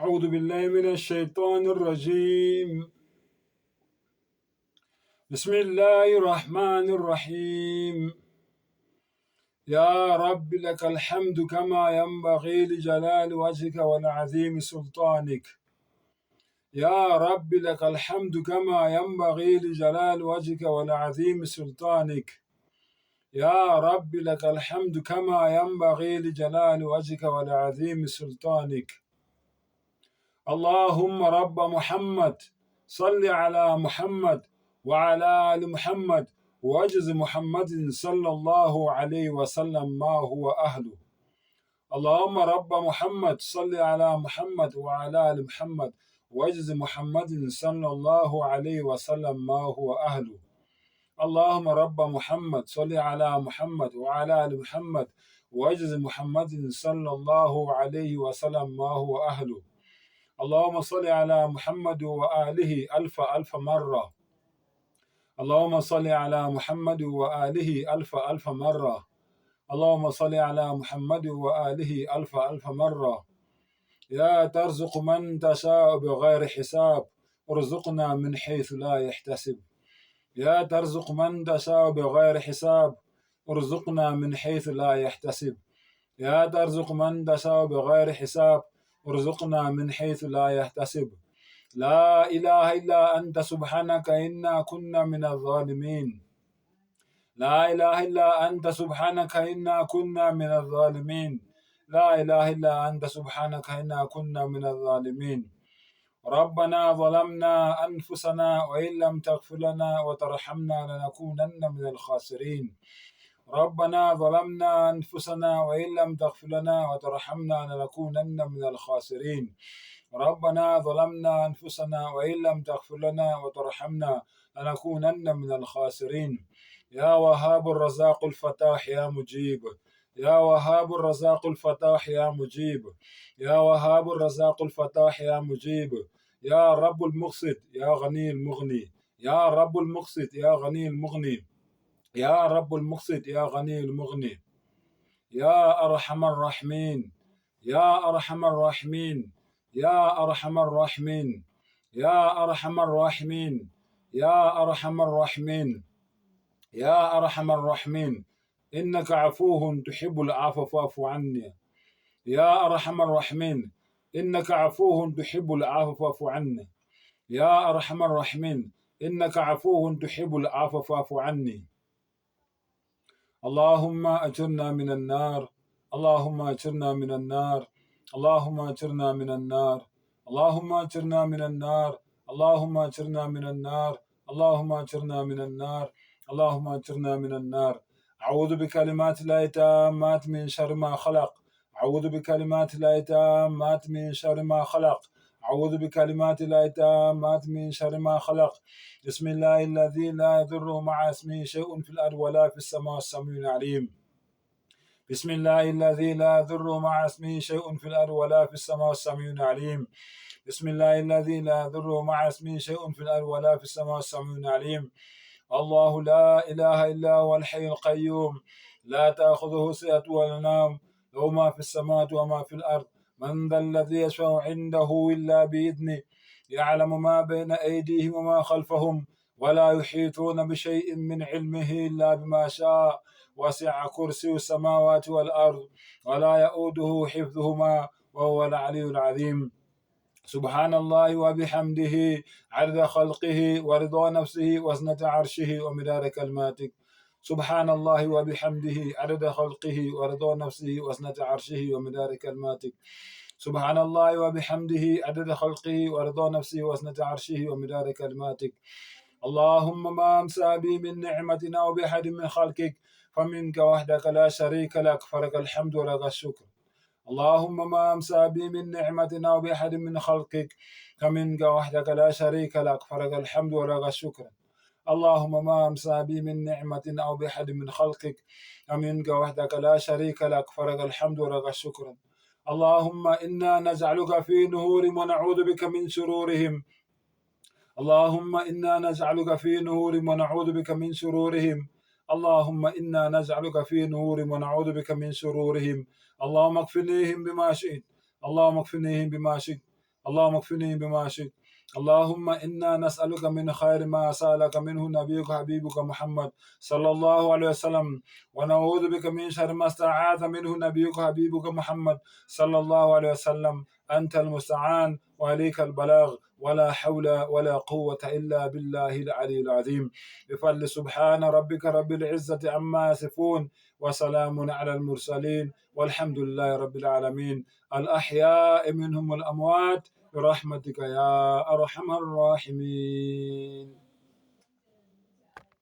أعوذ بالله من الشيطان الرجيم. بسم الله الرحمن الرحيم. يا رب لك الحمد كما ينبغي لجلال وجهك ولعظيم سلطانك. يا رب لك الحمد كما ينبغي لجلال وجهك ولعظيم سلطانك. يا رب لك الحمد كما ينبغي لجلال وجهك ولعظيم سلطانك. اللهم رب محمد صل على محمد وعلى آل محمد واجز محمد صلى الله عليه وسلم ما هو أهله. اللهم رب محمد صل على محمد وعلى آل محمد واجز محمد صلى الله عليه وسلم ما هو أهله. اللهم رب محمد صل على محمد وعلى آل محمد واجز محمد صلى الله عليه وسلم ما هو أهله. اللهم صل على محمد وآله ألف مرة. اللهم صل على محمد وآله ألف مرة. اللهم صل على محمد وآله ألف مرة. يا ترزق من تشاء بغير حساب ارزقنا من حيث لا يحتسب. يا ترزق من تشاء بغير حساب ارزقنا من حيث لا يحتسب. يا ترزق من تشاء بغير حساب ارزقنا من حيث لا يحتسب. لا إله إلا أنت سبحانك إنا كنا من الظالمين. لا إله إلا أنت سبحانك إنا كنا من الظالمين. لا إله إلا أنت سبحانك إنا كنا من الظالمين. ربنا ظلمنا أنفسنا وإن لم تغفر لنا وترحمنا لنكونن من الخاسرين. ربنا ظلمنا أنفسنا وإن لم تغفر لنا وترحمنا لنكونن من الخاسرين. ربنا ظلمنا أنفسنا وإن لم تغفر لنا وترحمنا لنكونن من الخاسرين. يا وهاب الرزاق الفتاح يا مجيب. يا وهاب الرزاق الفتاح يا مجيب. يا وهاب الرزاق الفتاح يا مجيب. يا رب المقسط يا غني المغني. يا رب المقسط يا غني المغني. يا رب المقسط يا غني المغني. يا أرحم الراحمين. يا أرحم الراحمين. يا أرحم الراحمين. يا أرحم الراحمين. يا أرحم الراحمين. يا أرحم الراحمين. إنك عفو تحب العفو فاعف عني. يا أرحم الراحمين. إنك عفو تحب العفو فاعف عني. يا أرحم الراحمين. إنك عفو تحب العفو فاعف عني. اللهم أجرنا من النار. اللهم أجرنا من النار. اللهم أجرنا من النار. اللهم أجرنا من النار. اللهم أجرنا من النار. اللهم أجرنا من النار. اللهم أجرنا من النار. أعوذ بكلمات الله التامات من شر ما خلق. أعوذ بكلمات الله التامات من شر ما خلق. أعوذ بكلمات الله التامات من شر ما خلق. بسم الله الذي لا يضر مع اسمه شيء في الأرض ولا في السماء السميع العليم. بسم الله الذي لا يضر مع اسمه شيء في الأرض ولا في السماء السميع العليم. بسم الله الذي لا يضر مع اسمه شيء في الأرض ولا في السماء السميع العليم. الله لا إله إلا هو الحي القيوم لا تأخذه سنة ولا نوم له ما في السماوات وما في الأرض. من ذا الذي يشفع عنده إلا بإذنه يعلم ما بين أيديهم وما خلفهم ولا يحيطون بشيء من علمه إلا بما شاء. وسع كرسي السماوات والأرض ولا يؤوده حفظهما وهو العلي العظيم. سبحان الله وبحمده عدد خلقه ورضا نفسه وزنة عرشه ومدار كلماته. سبحان الله وبحمده عدد خلقه ورضا نفسه وزنة عرشه ومدار كلماته. سبحان الله وبحمده عدد خلقه ورضا نفسه وزنة عرشه ومدار كلماتك. اللهم ما أمسى بي من نعمة أو بأحد من خلقك فمنك وحدك لا شريك لك فلك الحمد ولك الشكر. اللهم ما أمسى بي من نعمة أو بأحد من خلقك فمنك وحدك لا شريك لك فلك الحمد ولك الشكر. اللهم ما أمسى بي من نعمة أو بأحد من خلقك فمنك وحدك لا شريك لك فلك الحمد ولك الشكر. اللهم إنا نجعلك في نهورهم ونعوذ بك من شرورهم. اللهم إنا نجعلك في نهورهم ونعوذ بك من شرورهم. اللهم إنا نجعلك في نهورهم ونعوذ بك من شرورهم. اللهم اكفنيهم بما شئت. اللهم اكفنيهم بما شئت. اللهم اكفني بما شئت. اللهم إنا نسألك من خير ما سألك منه نبيك حبيبك محمد صلى الله عليه وسلم، ونعوذ بك من شر ما استعاذ منه نبيك حبيبك محمد صلى الله عليه وسلم. أنت المستعان وعليك البلاغ، ولا حول ولا قوة إلا بالله العلي العظيم. بفضل سبحان ربك رب العزة عما يصفون، وسلام على المرسلين، والحمد لله رب العالمين. الأحياء منهم والأموات برحمتك يا أرحم الراحمين.